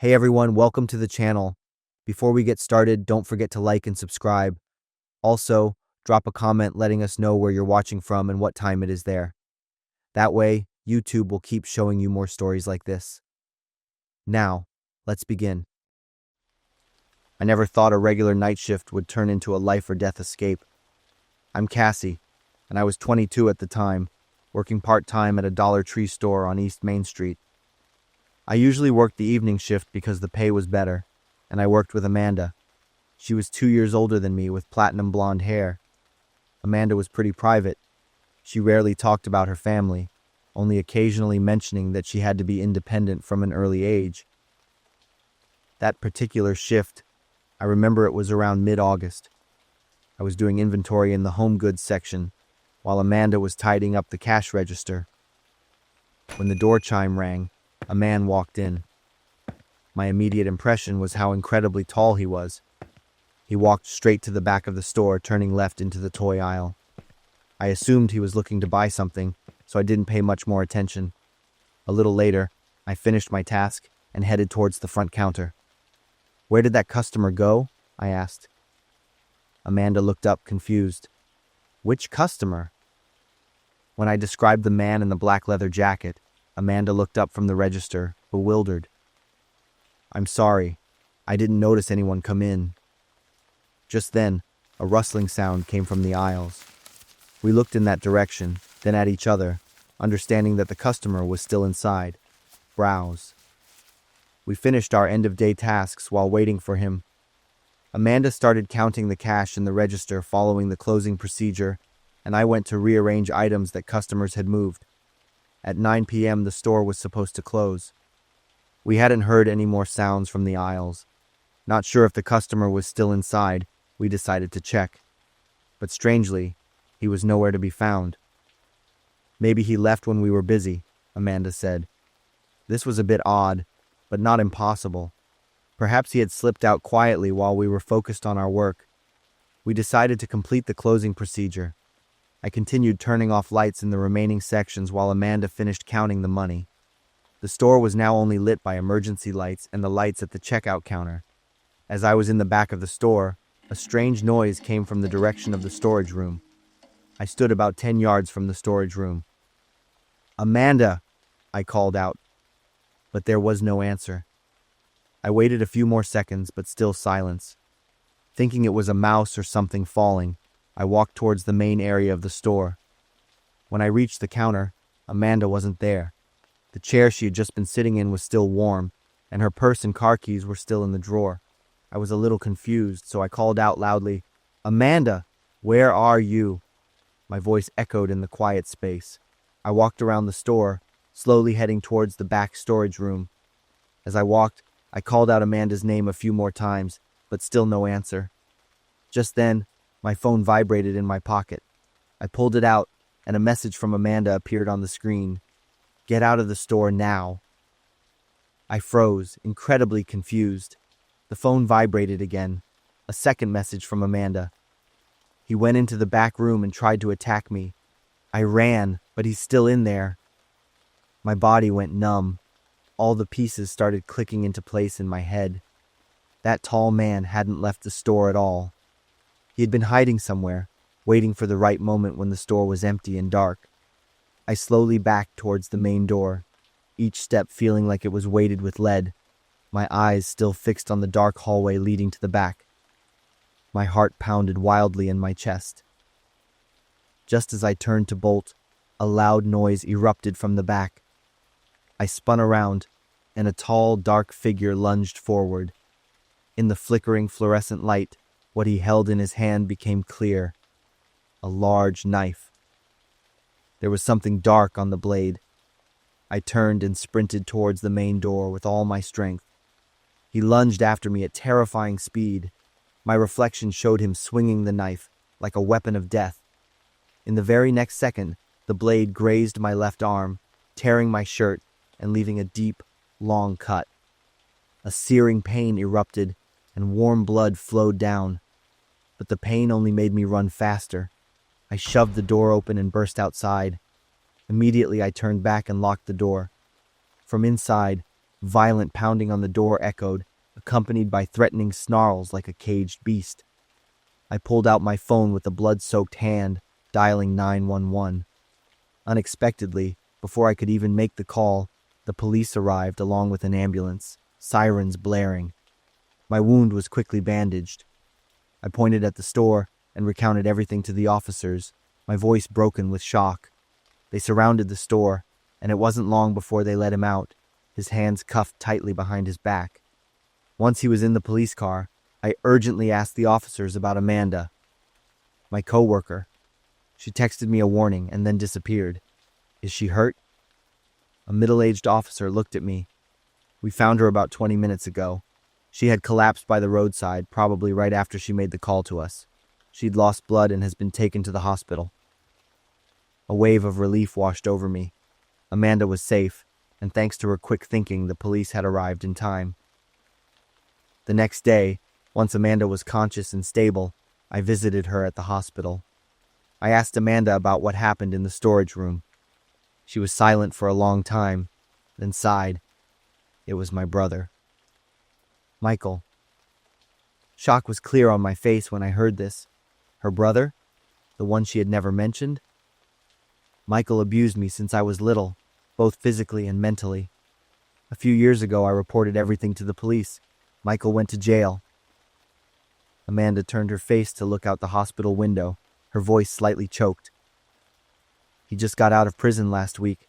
Hey everyone, welcome to the channel. Before we get started, don't forget to like and subscribe. Also, drop a comment letting us know where you're watching from and what time it is there. That way, YouTube will keep showing you more stories like this. Now, let's begin. I never thought a regular night shift would turn into a life or death escape. I'm Cassie, and I was 22 at the time, working part-time at a Dollar Tree store on East Main Street. I usually worked the evening shift because the pay was better, and I worked with Amanda. She was 2 years older than me with platinum blonde hair. Amanda was pretty private. She rarely talked about her family, only occasionally mentioning that she had to be independent from an early age. That particular shift, I remember it was around mid-August. I was doing inventory in the home goods section, while Amanda was tidying up the cash register. When the door chime rang, a man walked in. My immediate impression was how incredibly tall he was. He walked straight to the back of the store, turning left into the toy aisle. I assumed he was looking to buy something, so I didn't pay much more attention. A little later, I finished my task and headed towards the front counter. "Where did that customer go?" I asked. Amanda looked up, confused. "Which customer?" When I described the man in the black leather jacket, Amanda looked up from the register, bewildered. "I'm sorry. I didn't notice anyone come in." Just then, a rustling sound came from the aisles. We looked in that direction, then at each other, understanding that the customer was still inside. Browse. We finished our end-of-day tasks while waiting for him. Amanda started counting the cash in the register following the closing procedure, and I went to rearrange items that customers had moved. At 9 p.m., the store was supposed to close. We hadn't heard any more sounds from the aisles. Not sure if the customer was still inside, we decided to check. But strangely, he was nowhere to be found. "Maybe he left when we were busy," Amanda said. This was a bit odd, but not impossible. Perhaps he had slipped out quietly while we were focused on our work. We decided to complete the closing procedure. I continued turning off lights in the remaining sections while Amanda finished counting the money. The store was now only lit by emergency lights and the lights at the checkout counter. As I was in the back of the store, a strange noise came from the direction of the storage room. I stood about 10 yards from the storage room. "Amanda!" I called out, but there was no answer. I waited a few more seconds, but still silence. Thinking it was a mouse or something falling, I walked towards the main area of the store. When I reached the counter, Amanda wasn't there. The chair she had just been sitting in was still warm, and her purse and car keys were still in the drawer. I was a little confused, so I called out loudly, "Amanda, where are you?" My voice echoed in the quiet space. I walked around the store, slowly heading towards the back storage room. As I walked, I called out Amanda's name a few more times, but still no answer. Just then, my phone vibrated in my pocket. I pulled it out, and a message from Amanda appeared on the screen. "Get out of the store now." I froze, incredibly confused. The phone vibrated again. A second message from Amanda. "He went into the back room and tried to attack me. I ran, but he's still in there." My body went numb. All the pieces started clicking into place in my head. That tall man hadn't left the store at all. He had been hiding somewhere, waiting for the right moment when the store was empty and dark. I slowly backed towards the main door, each step feeling like it was weighted with lead, my eyes still fixed on the dark hallway leading to the back. My heart pounded wildly in my chest. Just as I turned to bolt, a loud noise erupted from the back. I spun around, and a tall, dark figure lunged forward. In the flickering fluorescent light, what he held in his hand became clear. A large knife. There was something dark on the blade. I turned and sprinted towards the main door with all my strength. He lunged after me at terrifying speed. My reflection showed him swinging the knife like a weapon of death. In the very next second, the blade grazed my left arm, tearing my shirt and leaving a deep, long cut. A searing pain erupted, and warm blood flowed down. But the pain only made me run faster. I shoved the door open and burst outside. Immediately I turned back and locked the door. From inside, Violent pounding on the door echoed, accompanied by threatening snarls like a caged beast. I pulled out my phone with a blood-soaked hand, dialing 911. Unexpectedly, before I could even make the call, the police arrived along with an ambulance, sirens blaring. My wound was quickly bandaged. I pointed at the store and recounted everything to the officers, my voice broken with shock. They surrounded the store, and it wasn't long before they let him out, his hands cuffed tightly behind his back. Once he was in the police car, I urgently asked the officers about Amanda, my coworker. She texted me a warning and then disappeared. Is she hurt? A middle-aged officer looked at me. We found her about 20 minutes ago. She had collapsed by the roadside, probably right after she made the call to us. She'd lost blood and has been taken to the hospital. A wave of relief washed over me. Amanda was safe, and thanks to her quick thinking, the police had arrived in time. The next day, once Amanda was conscious and stable, I visited her at the hospital. I asked Amanda about what happened in the storage room. She was silent for a long time, then sighed. It was my brother. Michael. Shock was clear on my face when I heard this. Her brother? The one she had never mentioned? Michael abused me since I was little, both physically and mentally. A few years ago, I reported everything to the police. Michael went to jail. Amanda turned her face to look out the hospital window, her voice slightly choked. He just got out of prison last week.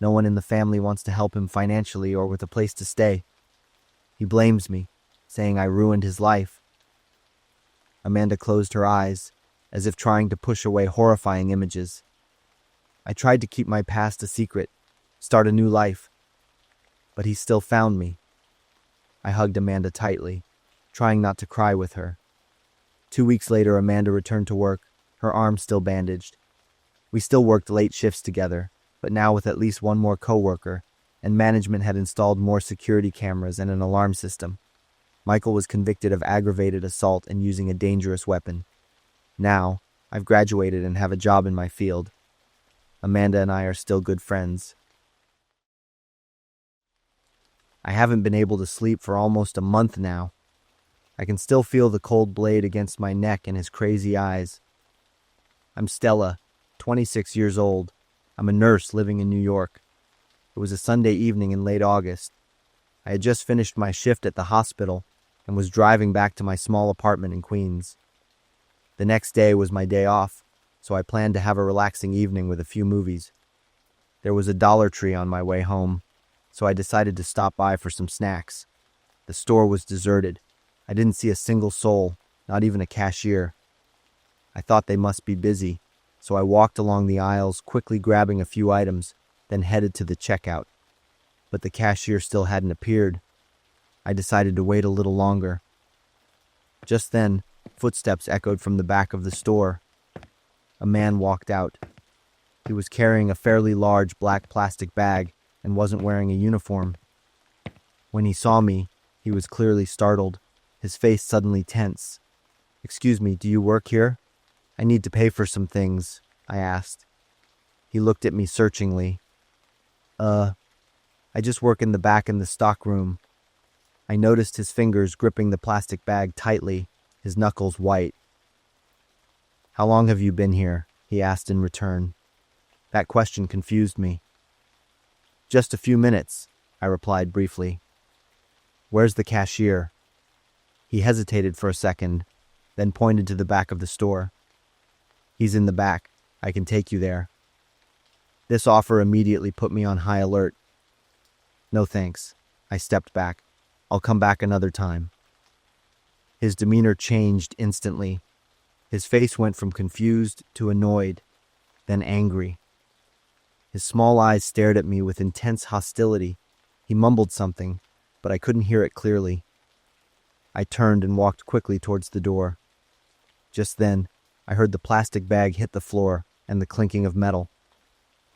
No one in the family wants to help him financially or with a place to stay. He blames me, saying I ruined his life. Amanda closed her eyes, as if trying to push away horrifying images. I tried to keep my past a secret, start a new life. But he still found me. I hugged Amanda tightly, trying not to cry with her. 2 weeks later, Amanda returned to work, her arm still bandaged. We still worked late shifts together, but now with at least one more coworker, and management had installed more security cameras and an alarm system. Michael was convicted of aggravated assault and using a dangerous weapon. Now, I've graduated and have a job in my field. Amanda and I are still good friends. I haven't been able to sleep for almost a month now. I can still feel the cold blade against my neck and his crazy eyes. I'm Stella, 26 years old. I'm a nurse living in New York. It was a Sunday evening in late August. I had just finished my shift at the hospital and was driving back to my small apartment in Queens. The next day was my day off, so I planned to have a relaxing evening with a few movies. There was a Dollar Tree on my way home, so I decided to stop by for some snacks. The store was deserted. I didn't see a single soul, not even a cashier. I thought they must be busy, so I walked along the aisles, quickly grabbing a few items, then headed to the checkout. But the cashier still hadn't appeared. I decided to wait a little longer. Just then, footsteps echoed from the back of the store. A man walked out. He was carrying a fairly large black plastic bag and wasn't wearing a uniform. When he saw me, he was clearly startled, his face suddenly tense. "Excuse me, do you work here? I need to pay for some things," I asked. He looked at me searchingly. I just work in the back in the stock room." I noticed his fingers gripping the plastic bag tightly, his knuckles white. "How long have you been here?" he asked in return. That question confused me. "Just a few minutes," I replied briefly. "Where's the cashier?" He hesitated for a second, then pointed to the back of the store. "He's in the back. I can take you there." This offer immediately put me on high alert. "No thanks." I stepped back. "I'll come back another time." His demeanor changed instantly. His face went from confused to annoyed, then angry. His small eyes stared at me with intense hostility. He mumbled something, but I couldn't hear it clearly. I turned and walked quickly towards the door. Just then, I heard the plastic bag hit the floor and the clinking of metal.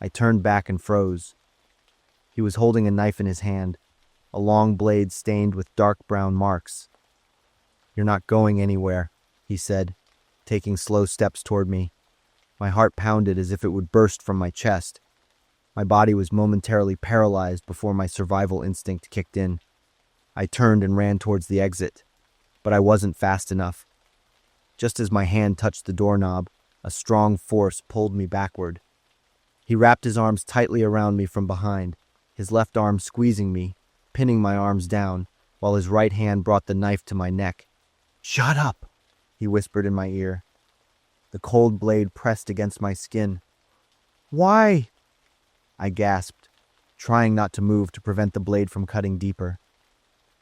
I turned back and froze. He was holding a knife in his hand, a long blade stained with dark brown marks. "You're not going anywhere," he said, taking slow steps toward me. My heart pounded as if it would burst from my chest. My body was momentarily paralyzed before my survival instinct kicked in. I turned and ran towards the exit, but I wasn't fast enough. Just as my hand touched the doorknob, a strong force pulled me backward. He wrapped his arms tightly around me from behind, his left arm squeezing me, pinning my arms down, while his right hand brought the knife to my neck. "Shut up," he whispered in my ear. The cold blade pressed against my skin. "Why?" I gasped, trying not to move to prevent the blade from cutting deeper.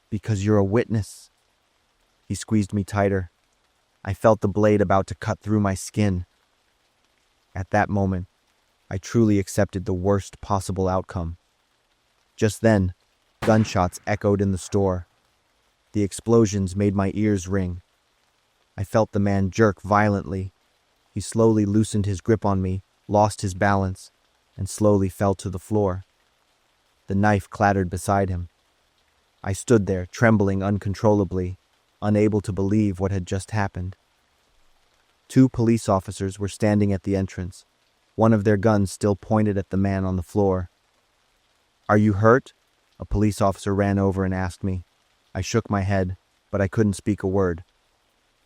"Because you're a witness." He squeezed me tighter. I felt the blade about to cut through my skin. At that moment, I truly accepted the worst possible outcome. Just then, gunshots echoed in the store. The explosions made my ears ring. I felt the man jerk violently. He slowly loosened his grip on me, lost his balance, and slowly fell to the floor. The knife clattered beside him. I stood there, trembling uncontrollably, unable to believe what had just happened. 2 police officers were standing at the entrance, one of their guns still pointed at the man on the floor. "Are you hurt?" A police officer ran over and asked me. I shook my head, but I couldn't speak a word.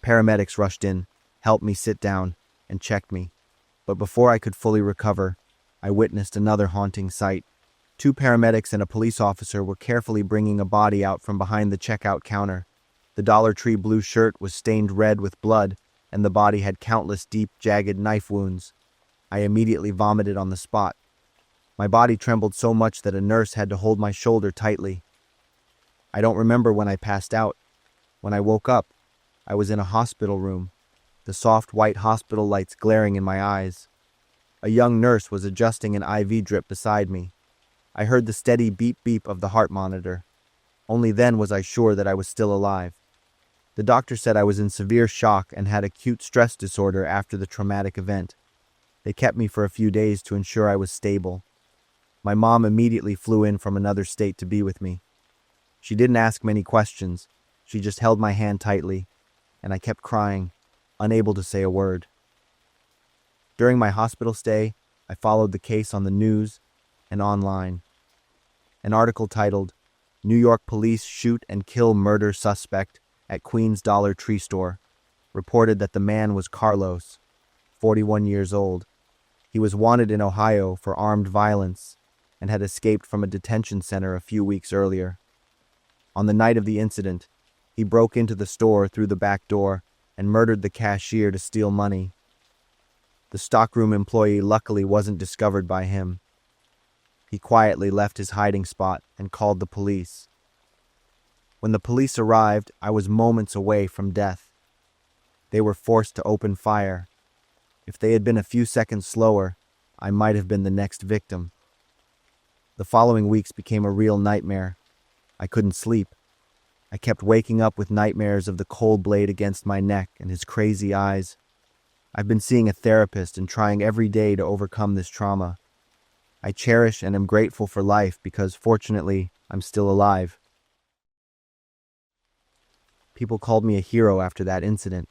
Paramedics rushed in, helped me sit down, and checked me. But before I could fully recover, I witnessed another haunting sight. 2 paramedics and a police officer were carefully bringing a body out from behind the checkout counter. The Dollar Tree blue shirt was stained red with blood, and the body had countless deep, jagged knife wounds. I immediately vomited on the spot. My body trembled so much that a nurse had to hold my shoulder tightly. I don't remember when I passed out. When I woke up, I was in a hospital room, the soft white hospital lights glaring in my eyes. A young nurse was adjusting an IV drip beside me. I heard the steady beep-beep of the heart monitor. Only then was I sure that I was still alive. The doctor said I was in severe shock and had acute stress disorder after the traumatic event. They kept me for a few days to ensure I was stable. My mom immediately flew in from another state to be with me. She didn't ask many questions. She just held my hand tightly, and I kept crying, unable to say a word. During my hospital stay, I followed the case on the news and online. An article titled, "New York Police Shoot and Kill Murder Suspect at Queens Dollar Tree Store," reported that the man was Carlos, 41 years old. He was wanted in Ohio for armed violence and had escaped from a detention center a few weeks earlier. On the night of the incident, he broke into the store through the back door and murdered the cashier to steal money. The stockroom employee luckily wasn't discovered by him. He quietly left his hiding spot and called the police. When the police arrived, I was moments away from death. They were forced to open fire. If they had been a few seconds slower, I might have been the next victim. The following weeks became a real nightmare. I couldn't sleep. I kept waking up with nightmares of the cold blade against my neck and his crazy eyes. I've been seeing a therapist and trying every day to overcome this trauma. I cherish and am grateful for life because, fortunately, I'm still alive. People called me a hero after that incident.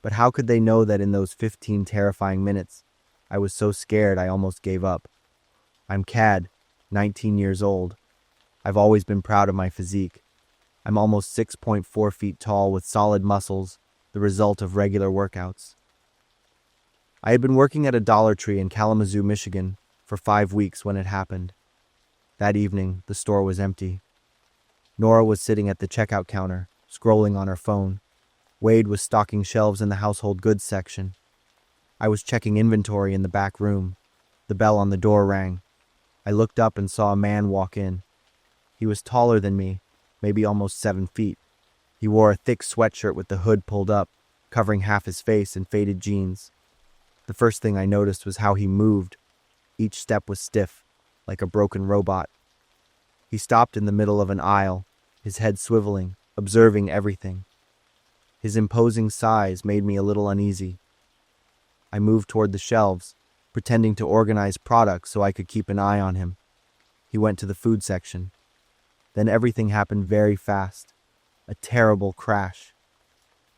But how could they know that in those 15 terrifying minutes, I was so scared I almost gave up? I'm Cad, 19 years old. I've always been proud of my physique. I'm almost 6.4 feet tall with solid muscles, the result of regular workouts. I had been working at a Dollar Tree in Kalamazoo, Michigan, for 5 weeks when it happened. That evening, the store was empty. Nora was sitting at the checkout counter, scrolling on her phone. Wade was stocking shelves in the household goods section. I was checking inventory in the back room. The bell on the door rang. I looked up and saw a man walk in. He was taller than me, maybe almost 7 feet. He wore a thick sweatshirt with the hood pulled up, covering half his face, and faded jeans. The first thing I noticed was how he moved. Each step was stiff, like a broken robot. He stopped in the middle of an aisle, his head swiveling, observing everything. His imposing size made me a little uneasy. I moved toward the shelves, pretending to organize products so I could keep an eye on him. He went to the food section. Then everything happened very fast. A terrible crash.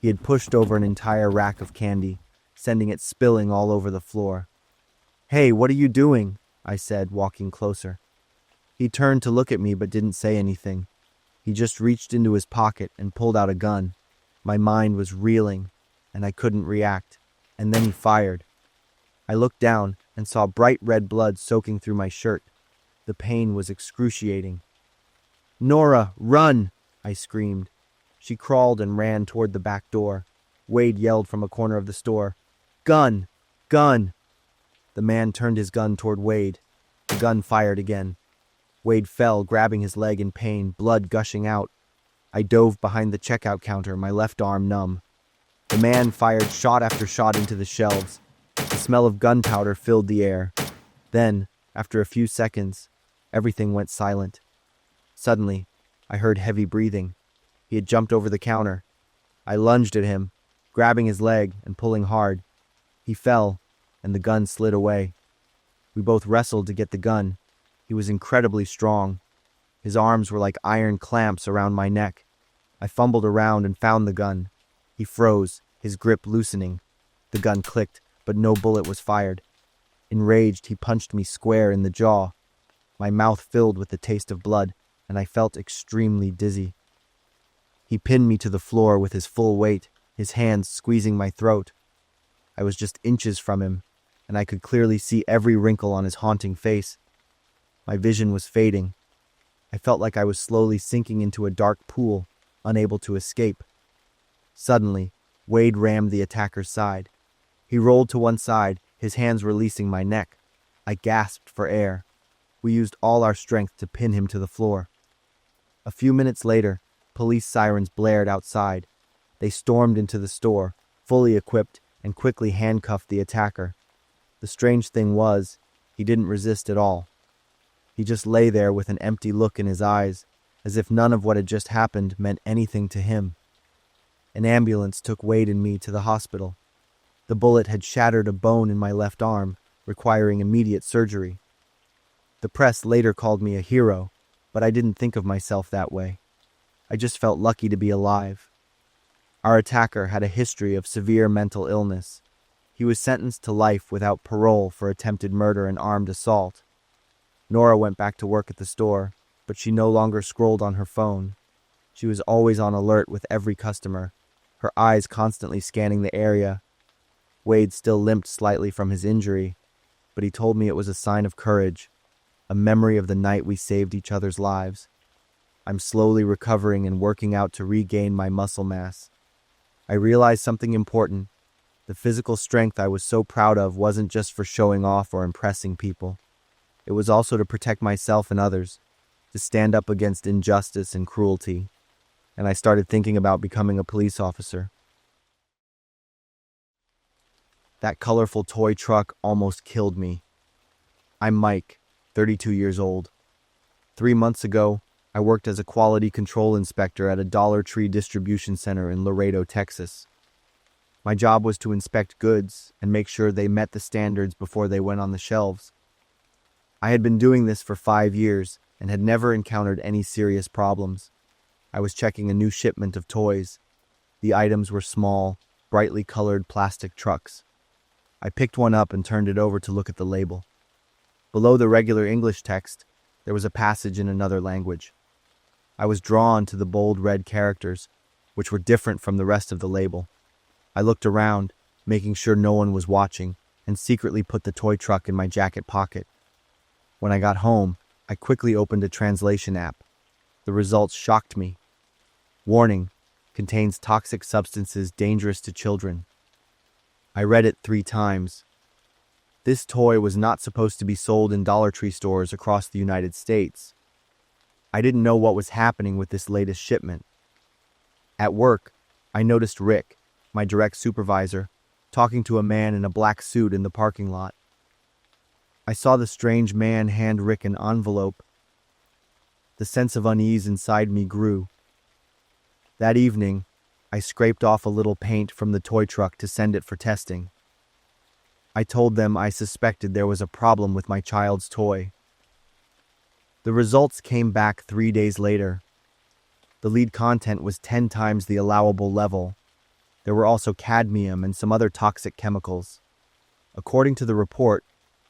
He had pushed over an entire rack of candy, sending it spilling all over the floor. "Hey, what are you doing?" I said, walking closer. He turned to look at me but didn't say anything. He just reached into his pocket and pulled out a gun. My mind was reeling, and I couldn't react. And then he fired. I looked down and saw bright red blood soaking through my shirt. The pain was excruciating. "Nora, run!" I screamed. She crawled and ran toward the back door. Wade yelled from a corner of the store, "Gun! Gun!" The man turned his gun toward Wade. The gun fired again. Wade fell, grabbing his leg in pain, blood gushing out. I dove behind the checkout counter, my left arm numb. The man fired shot after shot into the shelves. The smell of gunpowder filled the air. Then, after a few seconds, everything went silent. Suddenly, I heard heavy breathing. He had jumped over the counter. I lunged at him, grabbing his leg and pulling hard. He fell, and the gun slid away. We both wrestled to get the gun. He was incredibly strong. His arms were like iron clamps around my neck. I fumbled around and found the gun. He froze, his grip loosening. The gun clicked, but no bullet was fired. Enraged, he punched me square in the jaw. My mouth filled with the taste of blood, and I felt extremely dizzy. He pinned me to the floor with his full weight, his hands squeezing my throat. I was just inches from him, and I could clearly see every wrinkle on his haunting face. My vision was fading. I felt like I was slowly sinking into a dark pool, unable to escape. Suddenly, Wade rammed the attacker's side. He rolled to one side, his hands releasing my neck. I gasped for air. We used all our strength to pin him to the floor. A few minutes later, police sirens blared outside. They stormed into the store, fully equipped, and quickly handcuffed the attacker. The strange thing was, he didn't resist at all. He just lay there with an empty look in his eyes, as if none of what had just happened meant anything to him. An ambulance took Wade and me to the hospital. The bullet had shattered a bone in my left arm, requiring immediate surgery. The press later called me a hero, but I didn't think of myself that way. I just felt lucky to be alive. Our attacker had a history of severe mental illness. He was sentenced to life without parole for attempted murder and armed assault. Nora went back to work at the store, but she no longer scrolled on her phone. She was always on alert with every customer, her eyes constantly scanning the area. Wade still limped slightly from his injury, but he told me it was a sign of courage, a memory of the night we saved each other's lives. I'm slowly recovering and working out to regain my muscle mass. I realized something important. The physical strength I was so proud of wasn't just for showing off or impressing people. It was also to protect myself and others, to stand up against injustice and cruelty. And I started thinking about becoming a police officer. That colorful toy truck almost killed me. I'm Mike, 32 years old. 3 months ago, I worked as a quality control inspector at a Dollar Tree distribution center in Laredo, Texas. My job was to inspect goods and make sure they met the standards before they went on the shelves. I had been doing this for 5 years and had never encountered any serious problems. I was checking a new shipment of toys. The items were small, brightly colored plastic trucks. I picked one up and turned it over to look at the label. Below the regular English text, there was a passage in another language. I was drawn to the bold red characters, which were different from the rest of the label. I looked around, making sure no one was watching, and secretly put the toy truck in my jacket pocket. When I got home, I quickly opened a translation app. The results shocked me. Warning: contains toxic substances dangerous to children. I read it 3 times. This toy was not supposed to be sold in Dollar Tree stores across the United States. I didn't know what was happening with this latest shipment. At work, I noticed Rick, my direct supervisor, talking to a man in a black suit in the parking lot. I saw the strange man hand Rick an envelope. The sense of unease inside me grew. That evening, I scraped off a little paint from the toy truck to send it for testing. I told them I suspected there was a problem with my child's toy. The results came back 3 days later. The lead content was 10 times the allowable level. There were also cadmium and some other toxic chemicals. According to the report,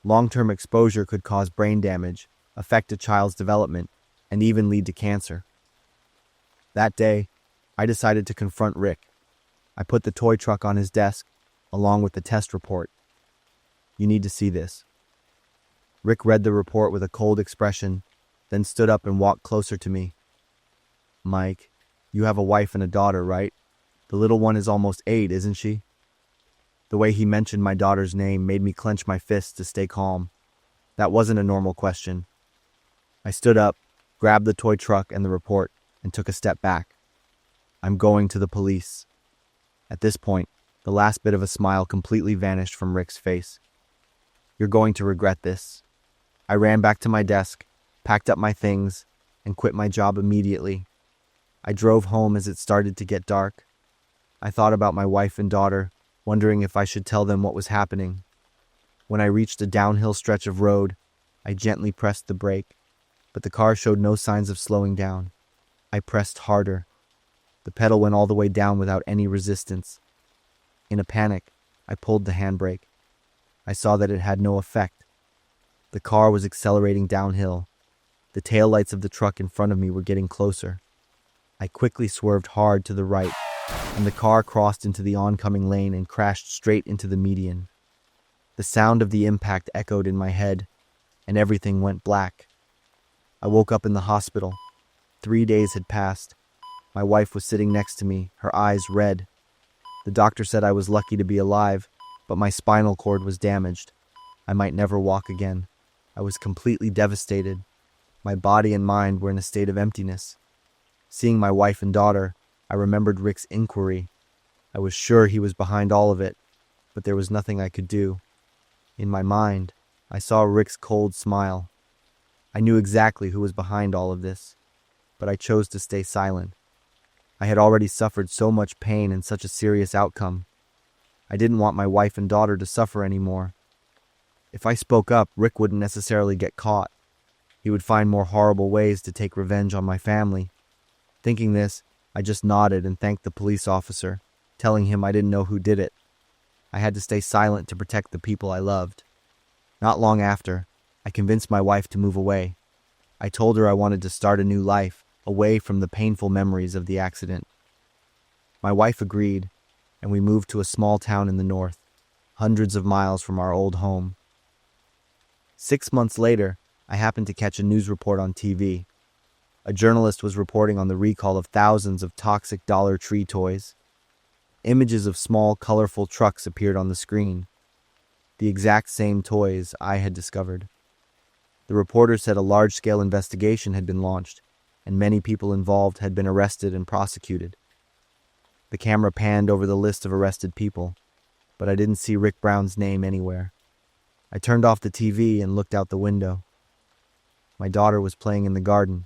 Long-term exposure could cause brain damage, affect a child's development, and even lead to cancer. That day, I decided to confront Rick. I put the toy truck on his desk, along with the test report. You need to see this. Rick read the report with a cold expression, then stood up and walked closer to me. Mike, you have a wife and a daughter, right? The little one is almost 8, isn't she? The way he mentioned my daughter's name made me clench my fists to stay calm. That wasn't a normal question. I stood up, grabbed the toy truck and the report, and took a step back. I'm going to the police. At this point, the last bit of a smile completely vanished from Rick's face. You're going to regret this. I ran back to my desk, packed up my things, and quit my job immediately. I drove home as it started to get dark. I thought about my wife and daughter, wondering if I should tell them what was happening. When I reached a downhill stretch of road, I gently pressed the brake, but the car showed no signs of slowing down. I pressed harder. The pedal went all the way down without any resistance. In a panic, I pulled the handbrake. I saw that it had no effect. The car was accelerating downhill. The taillights of the truck in front of me were getting closer. I quickly swerved hard to the right, and the car crossed into the oncoming lane and crashed straight into the median. The sound of the impact echoed in my head, and everything went black. I woke up in the hospital. 3 days had passed. My wife was sitting next to me, her eyes red. The doctor said I was lucky to be alive, but my spinal cord was damaged. I might never walk again. I was completely devastated. My body and mind were in a state of emptiness. Seeing my wife and daughter, I remembered Rick's inquiry. I was sure he was behind all of it, but there was nothing I could do. In my mind, I saw Rick's cold smile. I knew exactly who was behind all of this, but I chose to stay silent. I had already suffered so much pain and such a serious outcome. I didn't want my wife and daughter to suffer anymore. If I spoke up, Rick wouldn't necessarily get caught. He would find more horrible ways to take revenge on my family. Thinking this, I just nodded and thanked the police officer, telling him I didn't know who did it. I had to stay silent to protect the people I loved. Not long after, I convinced my wife to move away. I told her I wanted to start a new life, away from the painful memories of the accident. My wife agreed, and we moved to a small town in the north, hundreds of miles from our old home. 6 months later, I happened to catch a news report on TV. A journalist was reporting on the recall of thousands of toxic Dollar Tree toys. Images of small, colorful trucks appeared on the screen. The exact same toys I had discovered. The reporter said a large-scale investigation had been launched, and many people involved had been arrested and prosecuted. The camera panned over the list of arrested people, but I didn't see Rick Brown's name anywhere. I turned off the TV and looked out the window. My daughter was playing in the garden.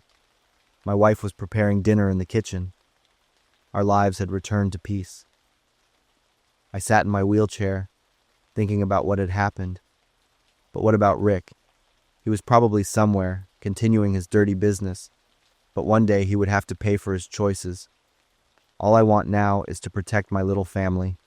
My wife was preparing dinner in the kitchen. Our lives had returned to peace. I sat in my wheelchair, thinking about what had happened. But what about Rick? He was probably somewhere, continuing his dirty business, but one day he would have to pay for his choices. All I want now is to protect my little family.